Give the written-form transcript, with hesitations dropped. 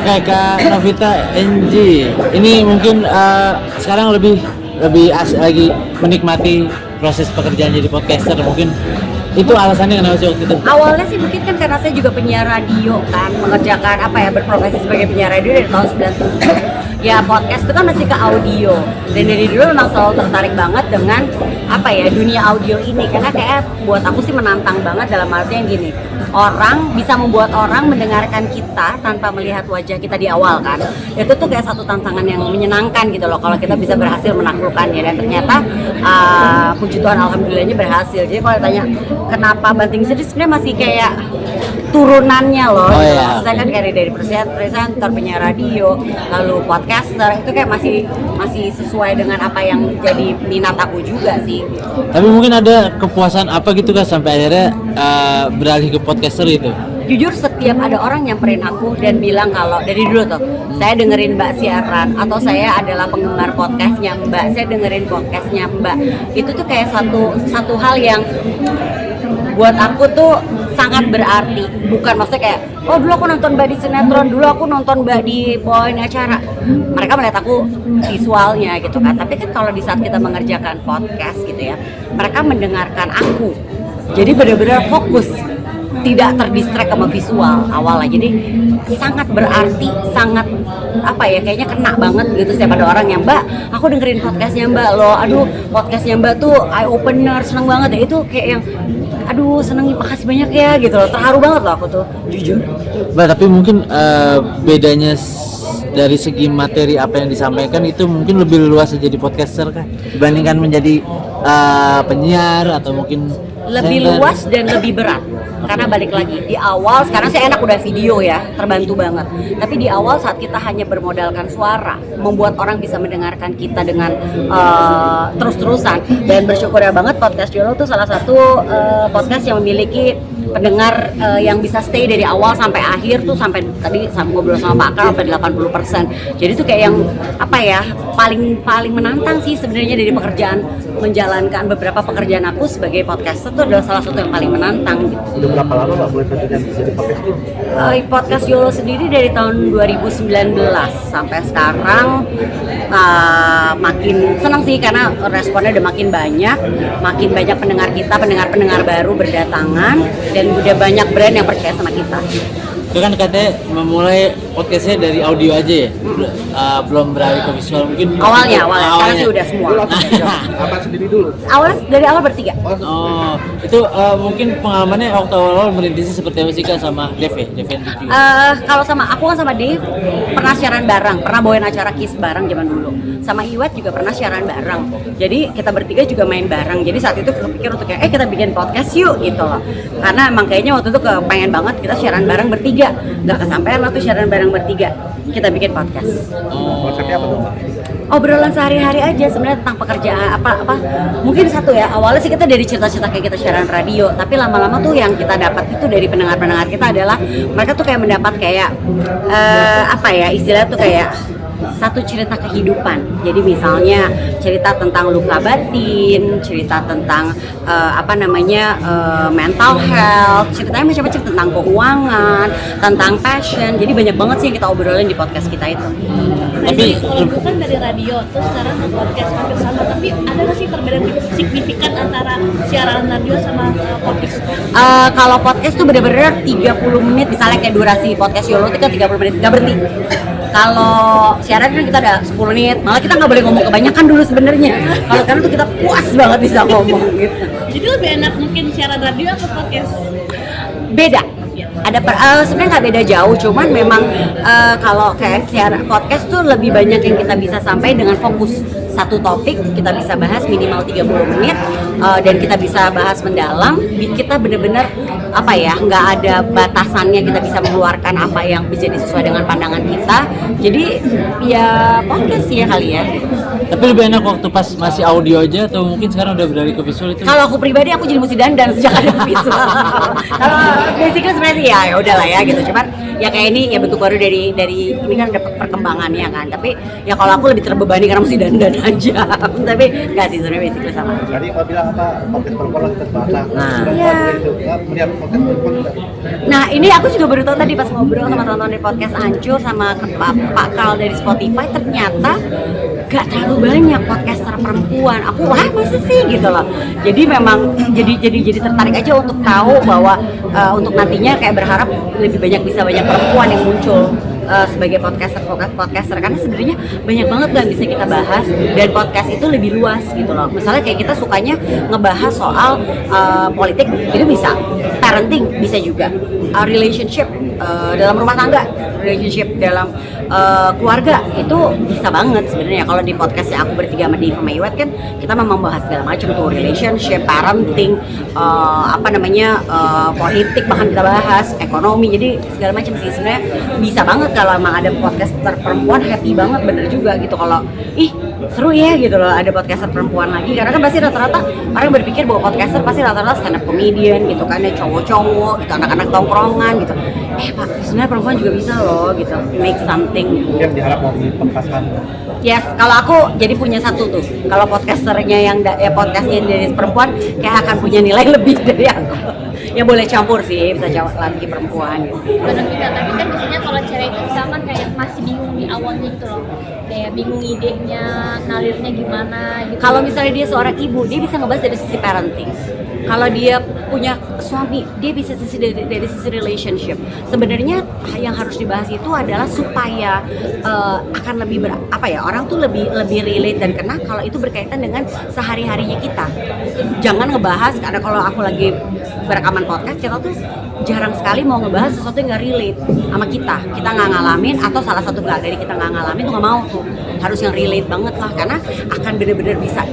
Oke, Kak Novita NG. Ini mungkin sekarang lebih lagi menikmati proses pekerjaan jadi podcaster. Mungkin itu alasannya kenapa sih waktu itu? Awalnya sih mungkin kan karena saya juga penyiar radio kan, mengerjakan berprofesi sebagai penyiar radio dari tahun 97. Ya podcast itu kan masih ke audio, dan dari dulu memang selalu tertarik banget dengan dunia audio ini, karena kayak buat aku sih menantang banget dalam artian gini, orang bisa membuat orang mendengarkan kita tanpa melihat wajah kita di awal kan, itu tuh kayak satu tantangan yang menyenangkan gitu loh kalau kita bisa berhasil menaklukkannya, dan ternyata puji Tuhan alhamdulillahnya berhasil. Jadi kalau ditanya kenapa Banting Setir, sebenarnya masih kayak turunannya loh. Oh, iya. Saya kan kayak dari presenter, penyiar radio, lalu podcaster, itu kayak masih sesuai dengan apa yang jadi minat aku juga sih. Tapi mungkin ada kepuasan apa gitu kan sampai akhirnya beralih ke podcaster itu? Jujur setiap ada orang nyamperin aku dan bilang kalau dari dulu tuh saya dengerin Mbak siaran atau saya adalah penggemar podcastnya Mbak, saya dengerin podcastnya Mbak, itu tuh kayak satu hal yang buat aku tuh sangat berarti. Bukan maksudnya kayak dulu aku nonton Mbak di sinetron, dulu aku nonton Mbak di poin acara, mereka melihat aku visualnya gitu kan. Tapi kan kalau di saat kita mengerjakan podcast gitu ya, mereka mendengarkan aku, jadi benar-benar fokus, tidak terdistract sama visual awalnya. Jadi sangat berarti, sangat kayaknya kena banget gitu setiap ada orang yang Mbak, aku dengerin podcastnya Mbak loh, aduh podcastnya Mbak tuh eye opener, seneng banget ya. Itu kayak yang aduh seneng, makasih banyak ya gitu loh, terharu banget loh aku tuh jujur. Mbak, tapi mungkin bedanya dari segi materi apa yang disampaikan itu mungkin lebih luas jadi podcaster kan dibandingkan menjadi penyiar, atau mungkin lebih luas dan lebih berat. Karena balik lagi di awal, sekarang saya enak udah video ya, terbantu banget. Tapi di awal saat kita hanya bermodalkan suara, membuat orang bisa mendengarkan kita dengan terus-terusan. Dan bersyukur ya banget podcast Yolo tuh salah satu podcast yang memiliki pendengar yang bisa stay dari awal sampai akhir tuh, sampai ngobrol sama Pak Akar sampai 80%. Jadi tuh kayak yang paling menantang sih sebenarnya dari pekerjaan, menjalankan beberapa pekerjaan aku sebagai podcaster tuh adalah salah satu yang paling menantang gitu. Udah berapa lama Mbak mulai kerja jadi podcaster? Podcast Yolo sendiri dari tahun 2019 sampai sekarang makin senang sih karena responnya udah makin banyak pendengar kita, pendengar baru berdatangan, dan udah banyak brand yang percaya sama kita. Itu kan katanya memulai podcastnya dari audio aja ya, belum beralih ke visual mungkin. Awalnya. Sekarang sih udah semua. Apa sendiri dulu? Awalnya dari awal bertiga. Oh, itu mungkin pengalamannya waktu awal merintisnya seperti apa sih Kak sama Dev ya? Dev NTQ. Kalau sama aku kan sama Dave pernah siaran bareng, pernah bawain acara KISS bareng zaman dulu. Sama Iwet juga pernah siaran bareng. Jadi kita bertiga juga main bareng. Jadi saat itu kepikir untuk kayak kita bikin podcast yuk gitu loh. Karena emang kayaknya waktu itu kepengen banget kita siaran bareng bertiga. Nggak kesampean waktu siaran bareng bertiga. Kita bikin podcast. Konsepnya apa tuh Mbak? Obrolan sehari-hari aja sebenarnya tentang pekerjaan mungkin satu ya, awalnya sih kita dari cerita-cerita kayak kita siaran radio, tapi lama-lama tuh yang kita dapat itu dari pendengar-pendengar kita adalah mereka tuh kayak mendapat kayak istilahnya tuh kayak satu cerita kehidupan. Jadi misalnya cerita tentang luka batin, cerita tentang mental health, ceritanya macam-macam tentang keuangan, tentang passion. Jadi banyak banget sih yang kita obrolin di podcast kita itu. Tapi kalau dulu kan dari radio, terus sekarang ke podcast hampir sama. Tapi ada nggak sih perbedaan signifikan antara siaran radio sama podcast? Kalau podcast tuh bener-bener 30 menit, misalnya kayak durasi podcast Yolo itu kan 30 menit, nggak berhenti. Kalau siaran kan kita ada 10 menit, malah kita nggak boleh ngomong kebanyakan dulu sebenarnya. Kalau sekarang tuh kita puas banget bisa ngomong gitu. Jadi lebih enak mungkin siaran radio atau podcast? Beda. Ada sebenarnya nggak beda jauh, cuman memang kalau kayak siaran podcast tuh lebih banyak yang kita bisa sampai dengan fokus satu topik, kita bisa bahas minimal 30 menit dan kita bisa bahas mendalam. Kita benar-benar nggak ada batasannya, kita bisa mengeluarkan apa yang menjadi sesuai dengan pandangan kita. Jadi ya podcast ya kali ya. Tapi lebih enak waktu pas masih audio aja atau mungkin sekarang udah beralih ke visual itu? Kalau aku pribadi aku jadi mesti dandan sejak ada visual. Kalau basically sebenarnya sih ya udahlah ya gitu. Cuman ya kayak ini ya bentuk baru dari ini kan ada perkembangannya kan. Tapi ya kalau aku lebih terbebani karena mesti dandan aja. Tapi nggak sih sebenarnya basically sama. Tadi Mbak bilang podcast perempuan lah kita bahas lah. Nah. Perempuan Iya. gitu. Ya, melihat podcast perempuan juga. Nah ini aku juga baru tahu tadi pas ngobrol sama teman-teman dari podcast Ancur sama Pak Kal dari Spotify, ternyata gak terlalu banyak podcaster perempuan. Aku wah masa sih gitu loh. Jadi memang jadi tertarik aja untuk tahu bahwa untuk nantinya kayak berharap lebih banyak perempuan yang muncul sebagai podcaster karena sebenarnya banyak banget yang bisa kita bahas dan podcast itu lebih luas gitu loh. Misalnya kayak kita sukanya ngebahas soal politik itu bisa, parenting bisa juga, relationship dalam rumah tangga, relationship dalam keluarga itu bisa banget sebenarnya. Kalau di podcastnya aku bertiga sama Dave sama Iwet kan kita memang bahas segala macam tuh, relationship, parenting, politik bahkan kita bahas ekonomi, jadi segala macam sih sebenarnya bisa banget kalau emang ada podcaster perempuan. Happy banget bener juga gitu kalau ih seru ya gitu loh ada podcaster perempuan lagi, karena kan pasti rata-rata orang berpikir bahwa podcaster pasti rata-rata stand up comedian gitu kan ya, cowok-cowok gitu, anak-anak tongkrongan gitu. Pak sebenarnya perempuan juga bisa loh gitu, make something. Mungkin diharap mau dipangkaskan. Yes, kalau aku jadi punya satu tuh, kalau podcasternya yang podcastnya dari perempuan kayak akan punya nilai lebih dari aku. Ya boleh campur sih, bisa cowok laki perempuan gitu. Benar juga, tapi kan biasanya kalau cewek itu misalkan kayak masih bingung di awalnya gitu loh, kayak bingung idenya, ngalirnya gimana gitu. Kalau misalnya dia seorang ibu, dia bisa ngebahas dari sisi parenting. Kalau dia punya suami, dia bisa dari sisi relationship. Sebenarnya yang harus dibahas itu adalah supaya akan lebih orang tuh lebih relate dan kena kalau itu berkaitan dengan sehari-harinya kita. Jangan ngebahas, karena kalau aku lagi berekaman podcast, kita tuh jarang sekali mau ngebahas sesuatu yang nggak relate sama kita nggak ngalamin, atau salah satu dari kita nggak ngalamin tuh nggak mau tuh, harus yang relate banget lah, karena akan bener-bener bisa